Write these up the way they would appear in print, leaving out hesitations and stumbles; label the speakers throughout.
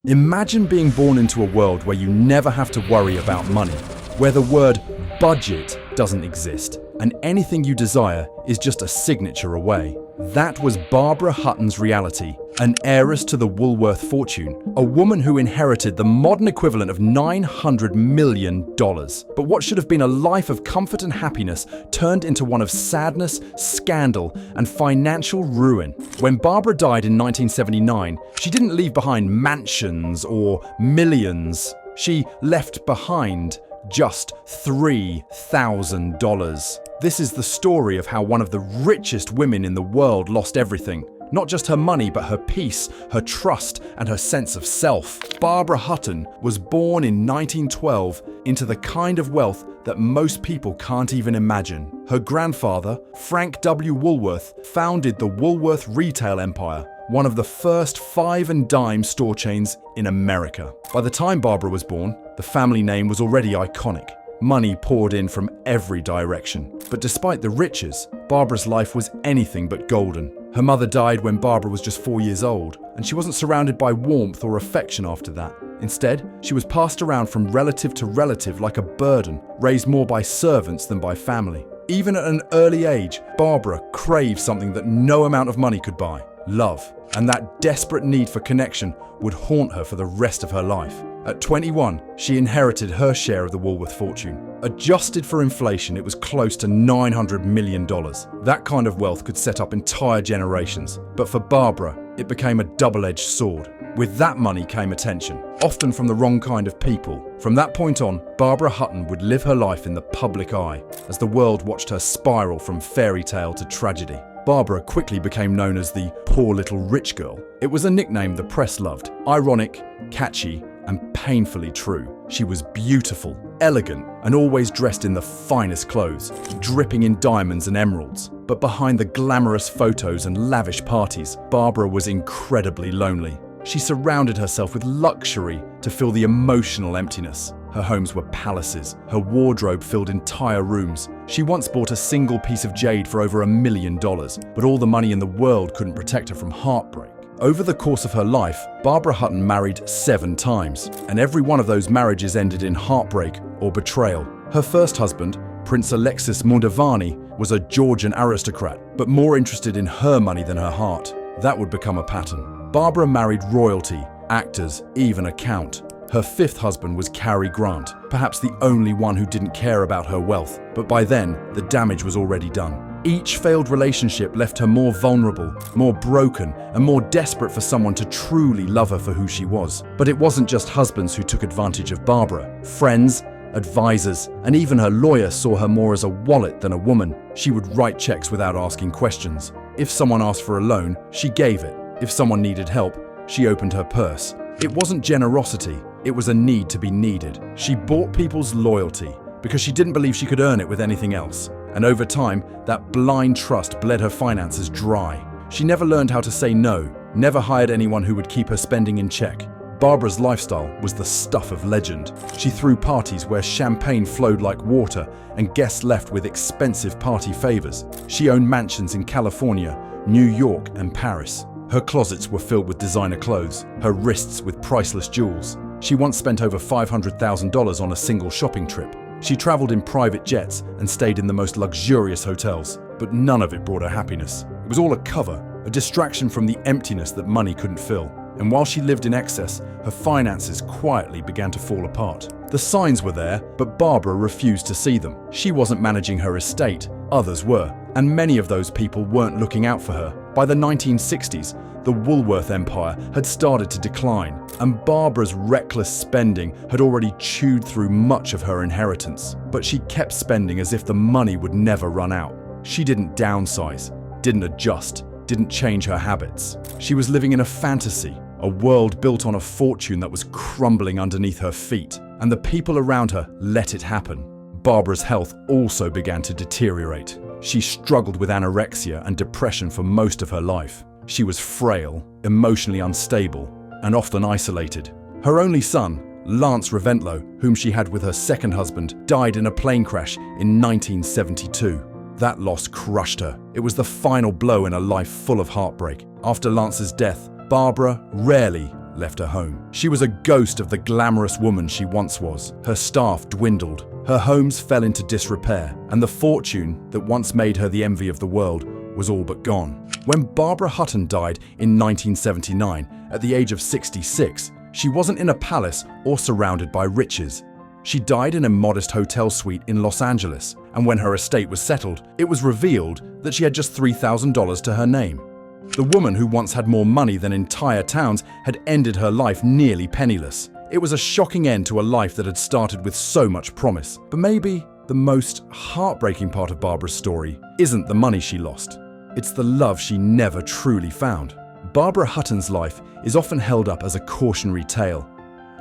Speaker 1: Imagine being born into a world where you never have to worry about money, where the word budget doesn't exist, and anything you desire is just a signature away. That was Barbara Hutton's reality, an heiress to the Woolworth fortune, a woman who inherited the modern equivalent of $900 million. But what should have been a life of comfort and happiness turned into one of sadness, scandal, and financial ruin. When Barbara died in 1979, she didn't leave behind mansions or millions. She left behind just $3,000. This is the story of how one of the richest women in the world lost everything. Not just her money, but her peace, her trust, and her sense of self. Barbara Hutton was born in 1912 into the kind of wealth that most people can't even imagine. Her grandfather, Frank W. Woolworth, founded the Woolworth retail empire, one of the first 5 and dime store chains in America. By the time Barbara was born, the family name was already iconic. Money poured in from every direction. But despite the riches, Barbara's life was anything but golden. Her mother died when Barbara was just 4 years old, and she wasn't surrounded by warmth or affection after that. Instead, she was passed around from relative to relative like a burden, raised more by servants than by family. Even at an early age, Barbara craved something that no amount of money could buy: love. And that desperate need for connection would haunt her for the rest of her life. At 21, she inherited her share of the Woolworth fortune. Adjusted for inflation, it was close to $900 million. That kind of wealth could set up entire generations. But for Barbara, it became a double-edged sword. With that money came attention, often from the wrong kind of people. From that point on, Barbara Hutton would live her life in the public eye, as the world watched her spiral from fairy tale to tragedy. Barbara quickly became known as the poor little rich girl. It was a nickname the press loved, ironic, catchy, and painfully true. She was beautiful, elegant, and always dressed in the finest clothes, dripping in diamonds and emeralds. But behind the glamorous photos and lavish parties, Barbara was incredibly lonely. She surrounded herself with luxury to fill the emotional emptiness. Her homes were palaces. Her wardrobe filled entire rooms. She once bought a single piece of jade for over $1 million, but all the money in the world couldn't protect her from heartbreak. Over the course of her life, Barbara Hutton married 7 times, and every one of those marriages ended in heartbreak or betrayal. Her first husband, Prince Alexis Moldavani, was a Georgian aristocrat, but more interested in her money than her heart. That would become a pattern. Barbara married royalty, actors, even a count. Her 5th husband was Cary Grant, perhaps the only one who didn't care about her wealth, but by then, the damage was already done. Each failed relationship left her more vulnerable, more broken, and more desperate for someone to truly love her for who she was. But it wasn't just husbands who took advantage of Barbara. Friends, advisors, and even her lawyer saw her more as a wallet than a woman. She would write checks without asking questions. If someone asked for a loan, she gave it. If someone needed help, she opened her purse. It wasn't generosity, it was a need to be needed. She bought people's loyalty because she didn't believe she could earn it with anything else. And over time, that blind trust bled her finances dry. She never learned how to say no, never hired anyone who would keep her spending in check. Barbara's lifestyle was the stuff of legend. She threw parties where champagne flowed like water and guests left with expensive party favors. She owned mansions in California, New York, and Paris. Her closets were filled with designer clothes, her wrists with priceless jewels. She once spent over $500,000 on a single shopping trip. She traveled in private jets and stayed in the most luxurious hotels, but none of it brought her happiness. It was all a cover, a distraction from the emptiness that money couldn't fill. And while she lived in excess, her finances quietly began to fall apart. The signs were there, but Barbara refused to see them. She wasn't managing her estate, others were, and many of those people weren't looking out for her. By the 1960s, the Woolworth empire had started to decline, and Barbara's reckless spending had already chewed through much of her inheritance. But she kept spending as if the money would never run out. She didn't downsize, didn't adjust, didn't change her habits. She was living in a fantasy, a world built on a fortune that was crumbling underneath her feet, and the people around her let it happen. Barbara's health also began to deteriorate. She struggled with anorexia and depression for most of her life. She was frail, emotionally unstable, and often isolated. Her only son, Lance Reventlow, whom she had with her second husband, died in a plane crash in 1972. That loss crushed her. It was the final blow in a life full of heartbreak. After Lance's death, Barbara rarely, left her home. She was a ghost of the glamorous woman she once was. Her staff dwindled, her homes fell into disrepair, and the fortune that once made her the envy of the world was all but gone. When Barbara Hutton died in 1979, at the age of 66, she wasn't in a palace or surrounded by riches. She died in a modest hotel suite in Los Angeles, and when her estate was settled, it was revealed that she had just $3,000 to her name. The woman who once had more money than entire towns had ended her life nearly penniless. It was a shocking end to a life that had started with so much promise. But maybe the most heartbreaking part of Barbara's story isn't the money she lost. It's the love she never truly found. Barbara Hutton's life is often held up as a cautionary tale,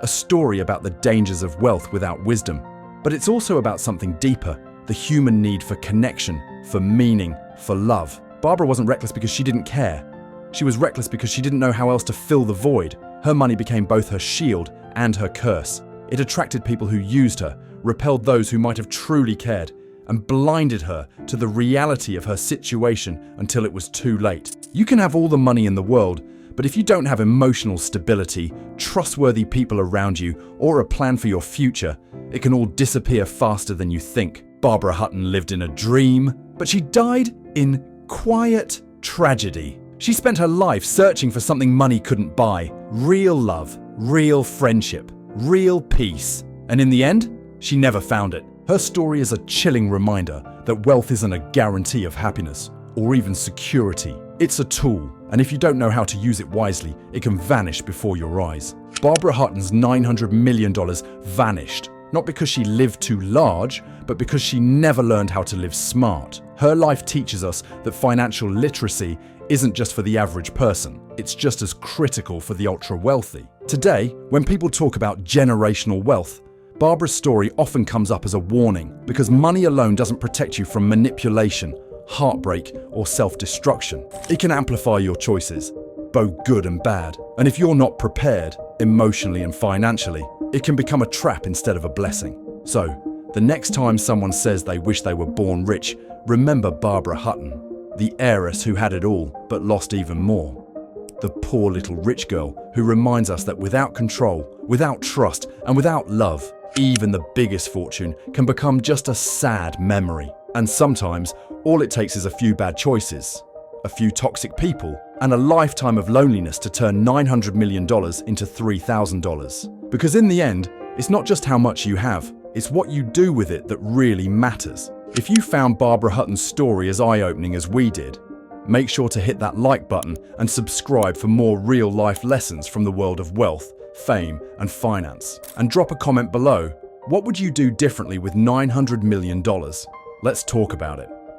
Speaker 1: a story about the dangers of wealth without wisdom. But it's also about something deeper, the human need for connection, for meaning, for love. Barbara wasn't reckless because she didn't care. She was reckless because she didn't know how else to fill the void. Her money became both her shield and her curse. It attracted people who used her, repelled those who might have truly cared, and blinded her to the reality of her situation until it was too late. You can have all the money in the world, but if you don't have emotional stability, trustworthy people around you, or a plan for your future, it can all disappear faster than you think. Barbara Hutton lived in a dream, but she died in quiet tragedy. She spent her life searching for something money couldn't buy: real love, real friendship, real peace. And in the end, she never found it. Her story is a chilling reminder that wealth isn't a guarantee of happiness or even security. It's a tool, and if you don't know how to use it wisely, it can vanish before your eyes. Barbara Hutton's $900 million vanished, not because she lived too large, but because she never learned how to live smart. Her life teaches us that financial literacy isn't just for the average person, it's just as critical for the ultra-wealthy. Today, when people talk about generational wealth, Barbara's story often comes up as a warning, because money alone doesn't protect you from manipulation, heartbreak, or self-destruction. It can amplify your choices, both good and bad. And if you're not prepared, emotionally and financially, it can become a trap instead of a blessing. So, the next time someone says they wish they were born rich, remember Barbara Hutton, the heiress who had it all but lost even more. The poor little rich girl who reminds us that without control, without trust, and without love, even the biggest fortune can become just a sad memory. And sometimes, all it takes is a few bad choices, a few toxic people, and a lifetime of loneliness to turn $900 million into $3,000. Because in the end, it's not just how much you have, it's what you do with it that really matters. If you found Barbara Hutton's story as eye-opening as we did, make sure to hit that like button and subscribe for more real-life lessons from the world of wealth, fame, and finance. And drop a comment below. What would you do differently with $900 million? Let's talk about it.